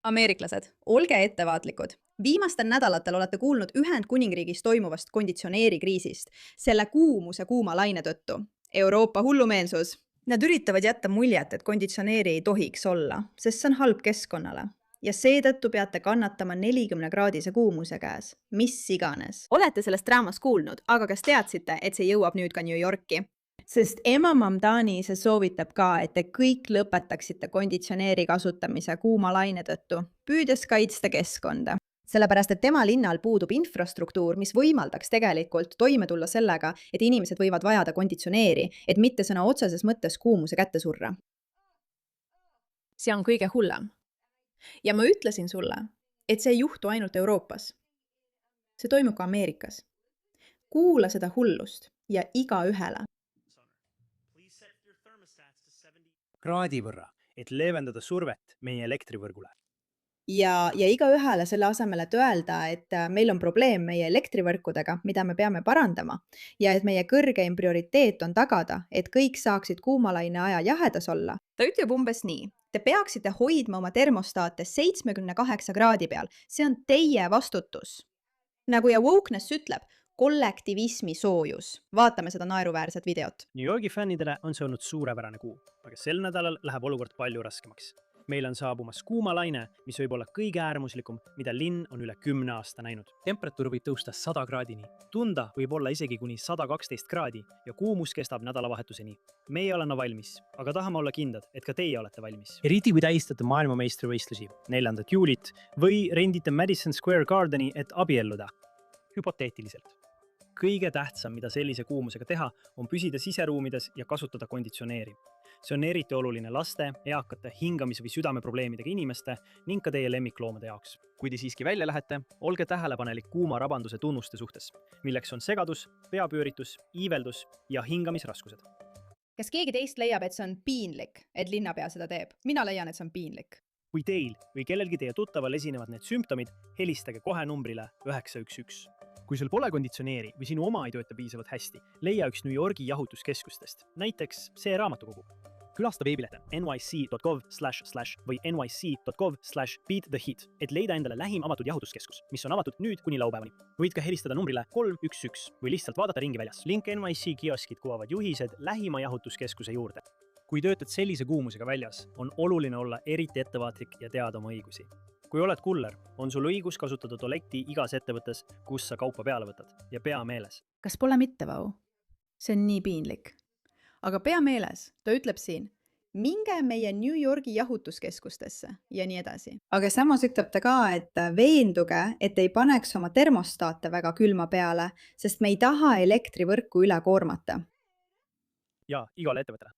Ameeriklased, olge ettevaatlikud. Viimastel nädalatel olete kuulnud Ühendkuningriigis toimuvast konditsioneerikriisist, selle kuumuse kuuma laine tõttu. Euroopa hullumeelsus. Nad üritavad jätta muljet, et konditsioneeri ei tohiks olla, sest see on halb keskkonnale. Ja seetõttu peate kannatama 40-kraadise kuumuse käes, mis iganes. Olete sellest draamast kuulnud, aga kas teadsite, et see jõuab nüüd ka New Yorki? Sest ema Mamdani see soovitab ka, et te kõik lõpetaksite konditsioneeri kasutamise kuuma laine tõttu, püüdes kaitsta keskkonda. Sellepärast, et tema linnal puudub infrastruktuur, mis võimaldaks tegelikult toime tulla sellega, et inimesed võivad vajada konditsioneeri, et mitte sõna otseses mõttes kuumuse kätte surra. See on kõige hullem. Ja ma ütlesin sulle, et see ei juhtu ainult Euroopas. See toimub ka Ameerikas. Kuula seda hullust ja igaühele. Kraadi võrra, et leevendada survet meie elektrivõrgule. Ja igaühele selle asemel, et öelda, et meil on probleem meie elektrivõrkudega, mida me peame parandama, ja et meie kõrgeim prioriteet on tagada, et kõik saaksid kuumalaine aja jahedas olla. Ta ütleb umbes nii. Te peaksite hoidma oma termostaate 78 kraadi peal. See on teie vastutus. Nagu ja wokeness ütleb, kollektivismi soojus. Vaatame seda naeruväärset videot. New Yorgi fännidele on see olnud suurepärane kuu, aga sel nädalal läheb olukord palju raskemaks. Meil on saabumas kuumalaine, mis võib olla kõige äärmuslikum, mida linn on üle 10 aasta näinud. Temperatuur võib tõusta 100 kraadini. Tunda võib olla isegi kuni 112 kraadi ja kuumus kestab nädalavahetuseni. Meie oleme valmis, aga tahame olla kindlad, et ka teie olete valmis. Eriti kui tähistate maailmameistrivõistlusi 4. juulit või rendite Madison Square Gardeni, et abielluda. Hüpoteetiliselt. Kõige tähtsam, mida sellise kuumusega teha, on püsida siseruumides ja kasutada konditsioneeri. See on eriti oluline laste, eakate, hingamis- või südameprobleemidega inimeste ning ka teie lemmikloomade jaoks. Kui te siiski välja lähete, olge tähelepanelik kuuma rabanduse tunnuste suhtes, milleks on segadus, peapööritus, iiveldus ja hingamisraskused. Kas keegi teist leiab, et see on piinlik, et linnapea seda teeb? Mina leian, et see on piinlik. Kui teil või kellelgi teie tuttaval esinevad need sümptomid, helistage kohe numbrile 911. Kui sul pole konditsioneeri või sinu oma ei tööta piisavalt hästi, leia üks New Yorgi jahutuskeskustest, näiteks see raamatukogu. Külasta veebilehte nyc.gov/ või nyc.gov/beattheheat, et leida endale lähim avatud jahutuskeskus, mis on avatud nüüd kuni laupäevani. Võid ka helistada numbrile 311 või lihtsalt vaadata ringi väljas. Link NYC kioskid kuvavad juhised lähima jahutuskeskuse juurde. Kui töötad sellise kuumusega väljas, on oluline olla eriti ettevaatlik ja teada oma õigusi. Kui oled kuller, on sul õigus kasutada tualetti igas ettevõttes, kus sa kaupa peale võtad ja pea meeles. Kas pole mitte, Vau? See on nii piinlik. Aga pea meeles, ta ütleb siin, minge meie New Yorgi jahutuskeskustesse ja nii edasi. Aga samas ütleb ta ka, et veenduge, et ei paneks oma termostaate väga külma peale, sest me ei taha elektrivõrku üle koormata. Ja igale ettevõttele.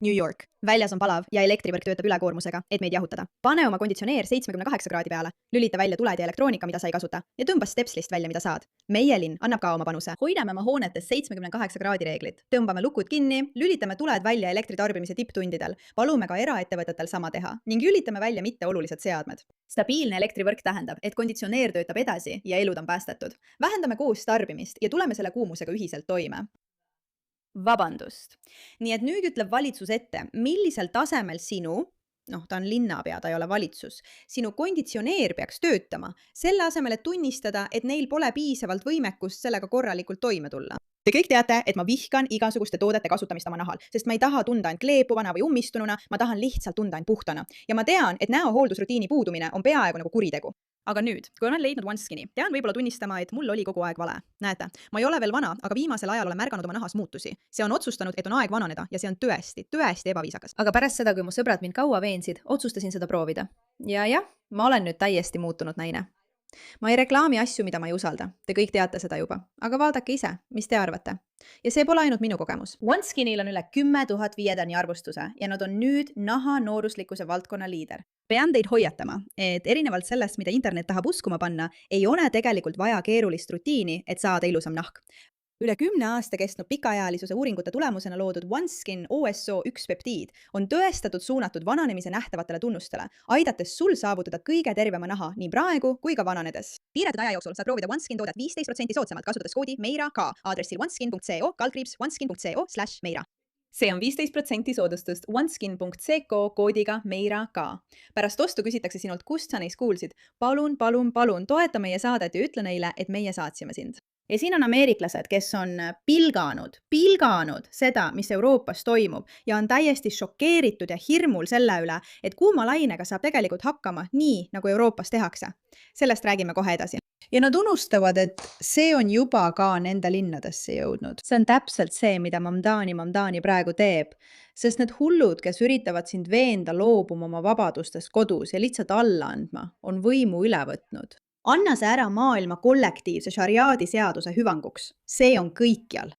New York. Väljas on palav ja elektrivõrk töötab ülekoormusega, et meid jahutada. Pane oma konditsioneer 78 kraadi peale, lülita välja tuled ja elektroonika, mida sa ei kasuta, ja tõmba stepslist välja, mida saad. Meie linn annab ka oma panuse. Hoidame oma hoonetes 78 kraadi reeglit. Tõmbame lukud kinni, lülitame tuled välja elektritarbimise tipptundidel, palume ka eraettevõtetel sama teha ning lülitame välja mitteolulised seadmed. Stabiilne elektrivõrk tähendab, et konditsioneer töötab edasi ja elud on päästetud. Vähendame koos tarbimist ja tuleme selle kuumusega ühiselt toime. Vabandust. Nii et nüüd ütleb valitsus ette, millisel tasemel sinu, ta on linnapea, ta ei ole valitsus, sinu konditsioneer peaks töötama, selle asemel, et tunnistada, et neil pole piisavalt võimekust sellega korralikult toime tulla. Te kõik teate, et ma vihkan igasuguste toodete kasutamist oma nahal, sest ma ei taha tunda end kleepuvana või ummistununa, ma tahan lihtsalt tunda end puhtana. Ja ma tean, et näohooldusrutiini puudumine on peaaegu nagu kuritegu. Aga nüüd, kui olen leidnud OneSkin'i, pean võib-olla tunnistama, et mul oli kogu aeg vale. Näete, ma ei ole veel vana, aga viimasel ajal olen märganud oma nahas muutusi. See on otsustanud, et on aeg vananeda ja see on tõesti ebaviisakas. Aga pärast seda, kui mu sõbrad mind kaua veensid, otsustasin seda proovida. Ja jah, ma olen nüüd täiesti muutunud naine. Ma ei reklaami asju, mida ma ei usalda. Te kõik teate seda juba. Aga vaadake ise, mis te arvate. Ja see pole ainult minu kogemus. OneSkin'il on üle 10 000 viiedani arvustuse ja nad on nüüd naha nooruslikkuse valdkonna liider. Pean teid hoiatama, et erinevalt sellest, mida internet tahab uskuma panna, ei ole tegelikult vaja keerulist rutiini, et saada ilusam nahk. Üle 10 aasta kestnud pikaajalisuse uuringute tulemusena loodud OneSkin OSO1 peptiid on tõestatud suunatud vananemise nähtavatele tunnustele, aidates sul saavutada kõige tervema naha nii praegu kui ka vananedes. Piiratud aja jooksul saad proovida OneSkin toodet 15% soodsamalt, kasutades koodi MEIRA ka aadressil oneskin.co/oneskin.co/meira. see on 15% soodustust oneskin.co koodiga MEIRA-ka. Pärast ostu küsitakse sinult, kust sa neist kuulsid. Palun, toeta meie saadet ja ütle neile, et meie saatsime sind. Ja siin on ameeriklased, kes on pilganud seda, mis Euroopas toimub ja on täiesti šokeeritud ja hirmul selle üle, et kuuma lainega saab tegelikult hakkama nii, nagu Euroopas tehakse. Sellest räägime kohe edasi. Ja nad unustavad, et see on juba ka nende linnadesse jõudnud. See on täpselt see, mida Mamdani praegu teeb, sest need hullud, kes üritavad sind veenda loobuma oma vabadustest kodus ja lihtsalt alla andma, on võimu üle võtnud. Anna see ära maailma kollektiivse šariaadi seaduse hüvanguks. See on kõikjal.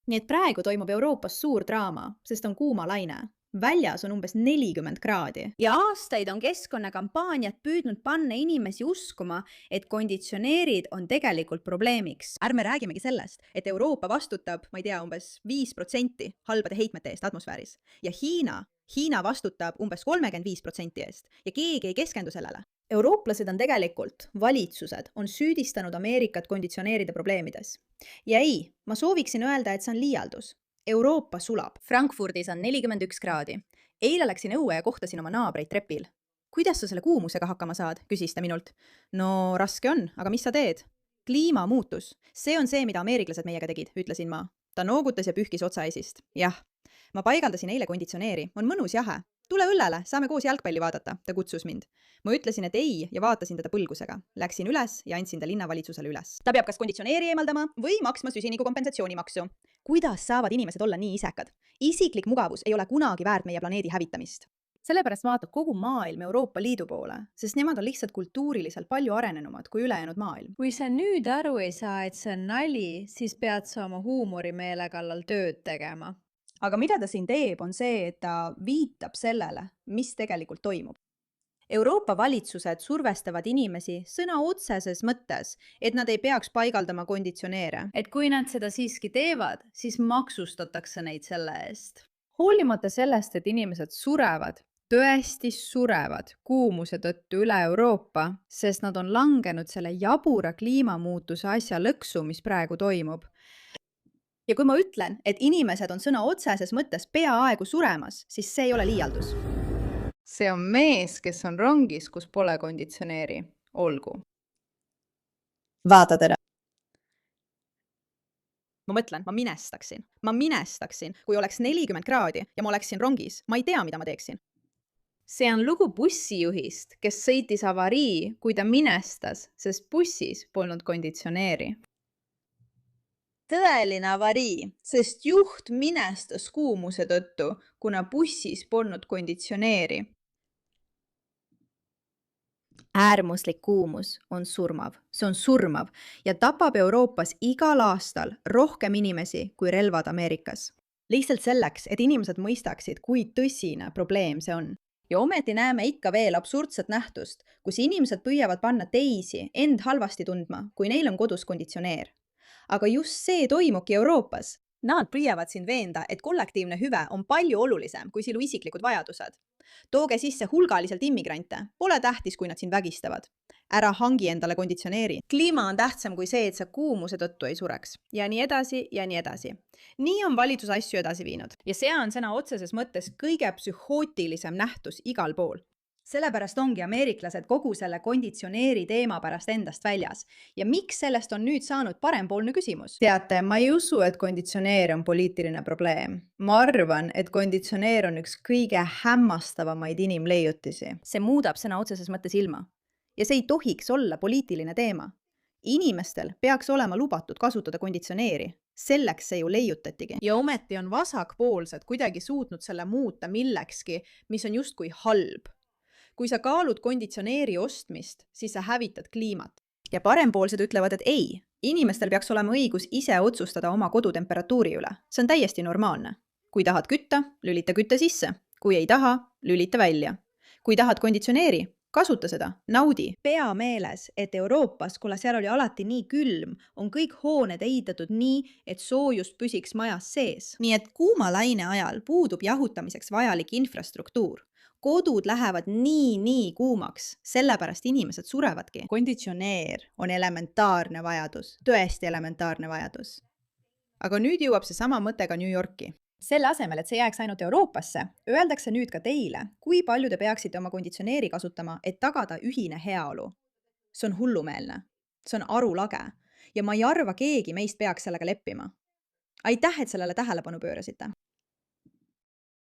Nii et praegu toimub Euroopas suur draama, sest on kuuma laine. Väljas on umbes 40 kraadi. Ja aastaid on keskkonnakampaaniad püüdnud panna inimesi uskuma, et konditsioneerid on tegelikult probleemiks. Ärme räägimegi sellest, et Euroopa vastutab, ma ei tea, umbes 5% halbade heitmete eest atmosfääris. Ja Hiina vastutab umbes 35% eest ja keegi ei keskendu sellele. Eurooplased on tegelikult, valitsused on süüdistanud Ameerikat konditsioneeride probleemides. Ja ei, ma sooviksin öelda, et see on liialdus. Euroopa sulab. Frankfurdis on 41 kraadi. Eile läksin õue ja kohtasin oma naabreid trepil. Kuidas sa selle kuumusega hakkama saad, küsis ta minult. No raske on, aga mis sa teed? Kliimamuutus. See on see, mida ameeriklased meiega tegid, ütlesin ma. Ta noogutas ja pühkis otsaesist. Jah, ma paigaldasin eile konditsioneeri. On mõnus jahe. Tule õllele, saame koos jalgpalli vaadata, ta kutsus mind. Ma ütlesin, et ei ja vaatasin teda põlgusega. Läksin üles ja andsin ta linnavalitsusele üles. Ta peab kas konditsioneeri eemaldama või maksma süsiniku kompensatsioonimaksu. Kuidas saavad inimesed olla nii isekad? Isiklik mugavus ei ole kunagi väärt meie planeedi hävitamist. Sellepärast vaatab kogu maailm Euroopa Liidu poole, sest nemad on lihtsalt kultuuriliselt palju arenenumad kui ülejäänud maailm. Kui sa nüüd aru ei saa, et see on nali, siis pead sa oma huumorimeele kallal tööd tegema. Aga mida ta siin teeb, on see, et ta viitab sellele, mis tegelikult toimub. Euroopa valitsused survestavad inimesi sõna otseses mõttes, et nad ei peaks paigaldama konditsioneere. Et kui nad seda siiski teevad, siis maksustatakse neid selle eest. Hoolimata sellest, et inimesed surevad, tõesti surevad kuumuse tõttu üle Euroopa, sest nad on langenud selle jabura kliimamuutuse asja lõksu, mis praegu toimub. Ja kui ma ütlen, et inimesed on sõna otseses mõttes peaaegu suremas, siis see ei ole liialdus. See on mees, kes on rongis, kus pole konditsioneeri. Olgu. Vaata teda. Ma mõtlen, ma minestaksin, kui oleks 40 kraadi ja ma oleksin rongis. Ma ei tea, mida ma teeksin. See on lugu bussijuhist, kes sõitis avarii, kui ta minestas, sest bussis polnud konditsioneeri. Tõeline avarii, sest juht minestas kuumuse tõttu, kuna bussis polnud konditsioneeri. Äärmuslik kuumus on surmav. See on surmav ja tapab Euroopas igal aastal rohkem inimesi kui relvad Ameerikas. Lihtsalt selleks, et inimesed mõistaksid, kui tõsine probleem see on. Ja ometi näeme ikka veel absurdset nähtust, kus inimesed püüavad panna teisi end halvasti tundma, kui neil on kodus konditsioneer. Aga just see toimubki Euroopas. Nad püüavad siin veenda, et kollektiivne hüve on palju olulisem kui sinu isiklikud vajadused. Tooge sisse hulgaliselt immigrante. Pole tähtis, kui nad siin vägistavad. Ära hangi endale konditsioneeri. Kliima on tähtsam kui see, et sa kuumuse tõttu ei sureks. Ja nii edasi ja nii edasi. Nii on valitsus asju edasi viinud. Ja see on sõna otseses mõttes kõige psühhootilisem nähtus igal pool. Sellepärast ongi ameeriklased kogu selle konditsioneeri teema pärast endast väljas. Ja miks sellest on nüüd saanud parempoolne küsimus? Teate, ma ei usu, et konditsioneer on poliitiline probleem. Ma arvan, et konditsioneer on üks kõige hämmastavamaid inimleiutisi. See muudab sõna otseses mõttes ilma. Ja see ei tohiks olla poliitiline teema. Inimestel peaks olema lubatud kasutada konditsioneeri. Selleks see ju leiutatigi. Ja ometi on vasakpoolsed kuidagi suutnud selle muuta millekski, mis on justkui halb. Kui sa kaalud konditsioneeri ostmist, siis sa hävitad kliimat. Ja parempoolsed ütlevad, et ei, inimestel peaks olema õigus ise otsustada oma kodutemperatuuri üle. See on täiesti normaalne. Kui tahad kütta, lülita kütte sisse. Kui ei taha, lülita välja. Kui tahad konditsioneeri, kasuta seda, naudi. Pea meeles, et Euroopas, kuna seal oli alati nii külm, on kõik hooned ehitatud nii, et soojus püsiks majas sees. Nii et kuuma laine ajal puudub jahutamiseks vajalik infrastruktuur. Kodud lähevad nii kuumaks, sellepärast inimesed surevadki. Konditsioneer on elementaarne vajadus, tõesti elementaarne vajadus. Aga nüüd jõuab see sama mõte ka New Yorki. selle asemel, et see jääks ainult Euroopasse, öeldakse nüüd ka teile, kui palju te peaksite oma konditsioneeri kasutama, et tagada ühine heaolu. See on hullumeelne. See on arulage. Ja ma ei arva, keegi meist peaks sellega leppima. Aitäh, et sellele tähelepanu pöörasite.